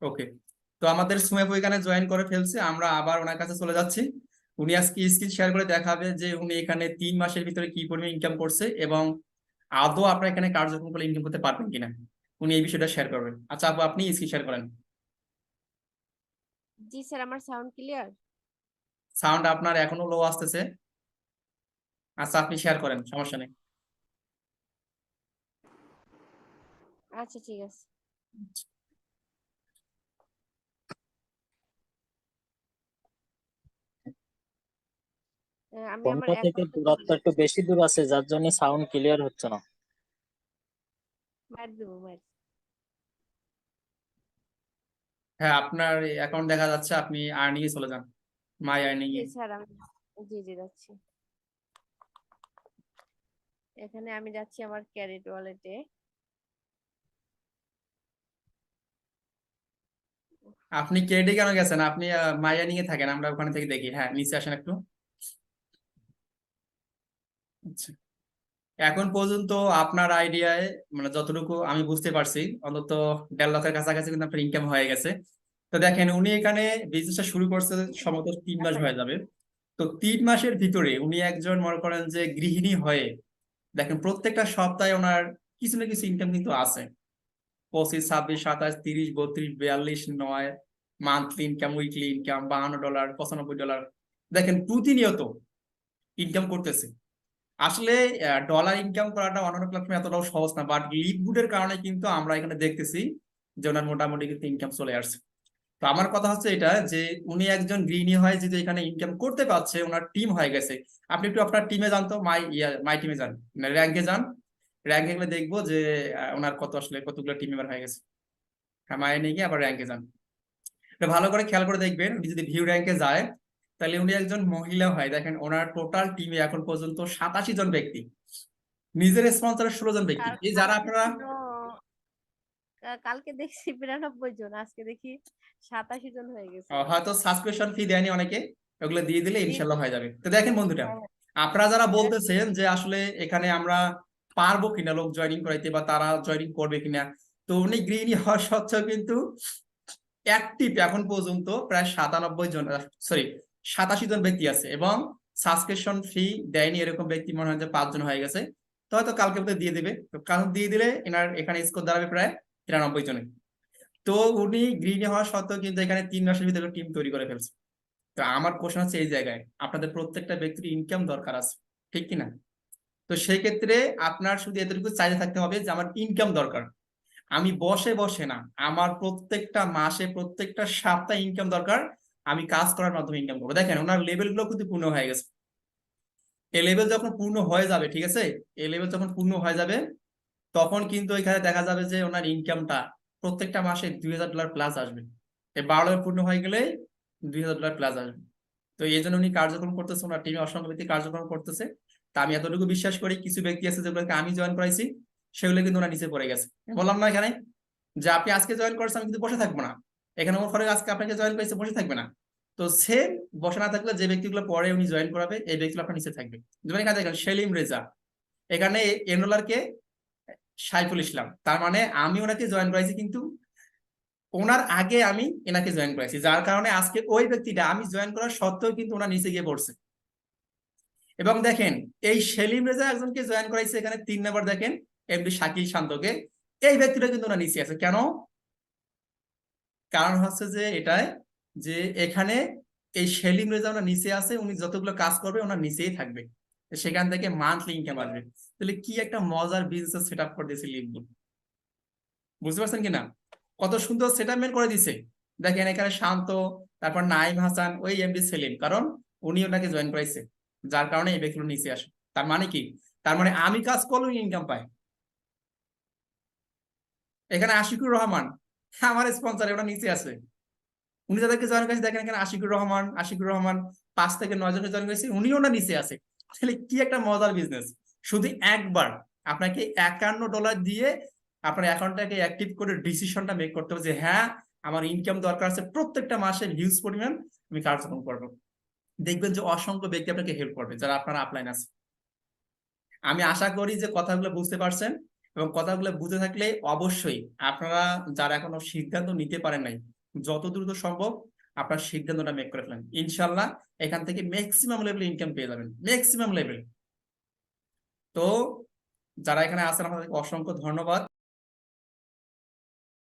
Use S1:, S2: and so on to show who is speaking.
S1: ওকে, তো আমাদের সুমেপ ওইখানে জয়েন করে ফেলছে, আমরা আবার ওনার কাছে চলে যাচ্ছি। উনি আজকে স্ক্রিন শেয়ার করে দেখাবে যে উনি এখানে 3 মাসের ভিতরে কি পরিমাণ ইনকাম করছে এবং আদৌ আপনার এখানে কার্যক্রম করলে ইনকাম করতে পারবেন কিনা উনি এই বিষয়টা শেয়ার করবেন। আচ্ছা আপু, আপনি স্ক্রিন শেয়ার করেন।
S2: জি স্যার, আমার সাউন্ড ক্লিয়ার?
S1: সাউন্ড আপনার এখনো লো আসতেছে। আচ্ছা আপনি শেয়ার করেন, সমস্যা নেই।
S2: আচ্ছা ঠিক আছে। আমি আমার
S3: ফোনটা থেকে
S2: অ্যাকাউন্টে চলে
S3: দূরত্ব একটু
S2: যাচ্ছি।
S3: বেশি দূর আছে, যার জন্য সাউন্ড ক্লিয়ার হচ্ছে না।
S2: মার দেবো, মার।
S1: হ্যাঁ, আপনার অ্যাকাউন্ট দেখা যাচ্ছে, আপনি আর্নিং এ চলে যান, মাই আর্নিং
S2: জি
S1: এ।
S2: স্যার, আমি জি জি যাচ্ছি। এখানে আমি যাচ্ছি আমার ক্যারেট ওয়ালেটে।
S1: আপনি কেডে কেন গেছেন? আপনি মাই আর্নিং এ থাকেন, আমরা ওখানে থেকে দেখি। হ্যাঁ, নিচে আসেন একটু। আচ্ছা, এখন পর্যন্ত আপনার আইডিয়ায় মানে যতটুকু আমি বুঝতে পারছি, অন্তত 1.5 লাখের কাছাকাছি কিন্তু আপনার ইনকাম হয়ে গেছে। তো দেখেন, উনি এখানে বিজনেসটা শুরু করছে সম্ভবত 3 মাস হয়ে যাবে। তো 3 মাসের ভিতরে উনি একজন মনে করেন যে গৃহিণী হয়ে, দেখেন প্রত্যেকটা সপ্তাহে ওনার কিছু না কিছু ইনকাম কিন্তু আছে। 25, 26, 27, 30, 32, 42, 9 মান্থলি ইনকাম, উইকলি ইনকাম $52, $95। দেখেন প্রতিনিয়ত ইনকাম করতেছে। আসলে ডলার ইনকাম করাটা অন্যান্য প্ল্যাটফর্মে এতটাও সহজ না, বাট লিভগুডের কারণে কিন্তু আমরা এখানে দেখতেছি যে ওনার মোটামুটি কিন্তু ইনকাম চলে আসছে। তো আমার কথা হচ্ছে এটা যে উনি একজন গৃহিণী হয় যদি এখানে ইনকাম করতে পারছে, ওনার টিম হয়ে গেছে। আপনি একটু আপনার টিমে যান তো, মাই টিমে যান, র্যাঙ্কে যান। র্যাঙ্কে গেলে দেখবো যে ওনার কত আসলে কতগুলো টিম মেম্বার হয়ে গেছে। হ্যাঁ, মায়ে নিয়ে গিয়ে আবার র্যাঙ্কে যান। তো ভালো করে খেয়াল করে দেখবেন, উনি যদি ভিউ র্যাঙ্কে যায় তাহলে উনি একজন মহিলা হয়। দেখেন ওনার টোটাল টিমে এখন পর্যন্ত 87 জন ব্যক্তি, নিজের স্পন্সরে 16 জন ব্যক্তি। এই যারা
S2: কালকে
S1: আপনারা
S2: ছিল, কালকে দেখছি 92 জন, আজকে দেখি 87 জন হয়ে গেছে।
S1: হয়তো সাবস্ক্রিপশন ফি দেয়নি অনেকে, ওগুলো দিয়ে দিলে
S2: জি জি।
S1: ইনশাল্লাহ হয়ে যাবে। তো দেখেন বন্ধুরা,
S2: হ্যাঁ হ্যাঁ।
S1: আপনারা যারা
S2: এটা
S1: বলতেছেন যে আসলে এখানে আমরা পারবো কিনা লোক জয়েনিং করাইতে বা তারা জয়েনিং করবে কিনা, তো উনি গৃহিণী হওয়া সত্ত্বেও কিন্তু অ্যাক্টিভ এখন পর্যন্ত প্রায় 97 জন, সরি 87 জন ব্যক্তি আছে এবং সাবস্ক্রিপশন ফি দেয়নি এরকম ব্যক্তি মনে হয় যে 5 জন হয়ে গেছে। তো হয়তো কালকে বোধহয় দিয়ে দেবে, তো কারণ দিয়ে দিলে এনার এখানে স্কোর দাঁড়াবে প্রায় 93 জনে। তো উনি গৃহিণী হওয়া সত্ত্বেও কিন্তু এখানে 3 মাসের ভিতরে টিম তৈরি করে ফেলছে। তো আমার কোশ্চেন হচ্ছে এই জায়গায়, আপনাদের প্রত্যেকটা ব্যক্তির ইনকাম দরকার আছে, ঠিক কিনা? তো সেই ক্ষেত্রে আপনার শুধু এতটুকু চাইতে থাকতে হবে যে আমার ইনকাম দরকার। আমি বসে বসে না, আমার প্রত্যেকটা মাসে প্রত্যেকটা সপ্তাহে ইনকাম দরকার। আমি কাজ করার মাধ্যমে ইনকাম করবো। দেখেন ওনার লেভেল গুলো কিন্তু পূর্ণ হয়ে গেছে। এই লেভেল যখন পূর্ণ হয়ে যাবে, ঠিক আছে, এই লেভেল যখন পূর্ণ হয়ে যাবে তখন কিন্তু এখানে দেখা যাবে যে ওনার ইনকামটা প্রত্যেকটা মাসে $2000 প্লাস আসবে। এই 12 লেভেল পূর্ণ হয়ে গেলে $2000 প্লাস আসবে। তো এই জন্য উনি কার্যক্রম করতেছে, ওনার টিমে অসংখ্য ব্যক্তি কার্যক্রম করতেছে। তা আমি এতটুকু বিশ্বাস করি, কিছু ব্যক্তি আছে যেগুলোকে আমি জয়েন করাইছি, সেগুলো কিন্তু ওনার নিচে পড়ে গেছে। বললাম না এখানে যে আপনি আজকে জয়েন করছেন, আমি কিন্তু বসে থাকবো না। এখানে ওর ফলে আজকে আপনাকে জয়েন করেছে, বসে থাকবে না। তো সেম বসে না থাকলে যে ব্যক্তিগুলো পরে উনি জয়েন করাবে, এই ব্যক্তিগুলো আপনার নিচে থাকবে। যেমন এখানে দেখেন সেলিম রেজা, এখানে এনরোলার কে সাইফুল ইসলাম, তার মানে আমি ওনাকে জয়েন করাইছি কিন্তু ওনার আগে আমি এনাকে জয়েন করাইছি, যার কারণে আজকে ওই ব্যক্তিটা আমি জয়েন করার সত্ত্বেও কিন্তু ওনার নিচে গিয়ে পড়ছে। এবং দেখেন এই সেলিম রেজা একজনকে জয়েন করাইছে এখানে 3 নম্বর, দেখেন এমডি শাকিল শান্তকে, এই ব্যক্তিটা কিন্তু ওনার নিচে আছে কেন? কারণ হচ্ছে যে এটাই যে এখানে এই সেলিম রেজা ওনার নিচে আছে, উনি যতগুলো কাজ করবে ওনার নিচেই থাকবে, তো সেখান থেকে মান্থলি ইনকাম আসবে। তাহলে কি একটা মজার বিজনেস সেট আপ করে দিয়েছে লিঙ্কডইন, বুঝতে পারছেন কিনা? কত সুন্দর সেটেলমেন্ট করে দিছে। দেখেন এখানে শান্ত, তারপর নাইম হাসান, ওই এমডি সেলিম, কারণ উনি ওনাকে জয়েন করাইছে, যার কারণে এই ব্যক্তিগুলো নিচে আসে। তার মানে কি? তার মানে আমি কাজ করলেও ইনকাম পাই। এখানে আশিকুর রহমান আমার স্পন্সর, ওটা নিচে আছে। উনি যাদেরকে জয়েন করেছে দেখেন এখানে আশিকুর রহমান 5 থেকে 9 জনকে জয়েন করেছে, উনিও না নিচে আছে। তাহলে কি একটা মজার বিজনেস। শুধু একবার আপনাকে $51 দিয়ে আপনার অ্যাকাউন্টটাকে অ্যাক্টিভ করে ডিসিশনটা মেক করতে হবে যে হ্যাঁ, আমার ইনকাম দরকার আছে, প্রত্যেকটা মাসে হিউজ পরিমাণ আমি কার্যক্রম করবো। দেখবেন যে অসংখ্য ব্যক্তি আপনাকে হেল্প করবে যারা আপনার আপলাইন আছে। আমি আশা করি যে কথাগুলো বুঝতে পারছেন এবং কথাগুলো বুঝে থাকলে অবশ্যই আপনারা যারা এখনো সিদ্ধান্ত নিতে পারেন নাই, যত দ্রুত সম্ভব আপনার সিদ্ধান্তটা মেক করে ফেলেন। ইনশাল্লাহ এখান থেকে ম্যাক্সিমাম লেভেলে ইনকাম পেয়ে যাবেন, ম্যাক্সিমাম লেভেল। তো যারা এখানে আছেন আপনাদেরকে অসংখ্য ধন্যবাদ।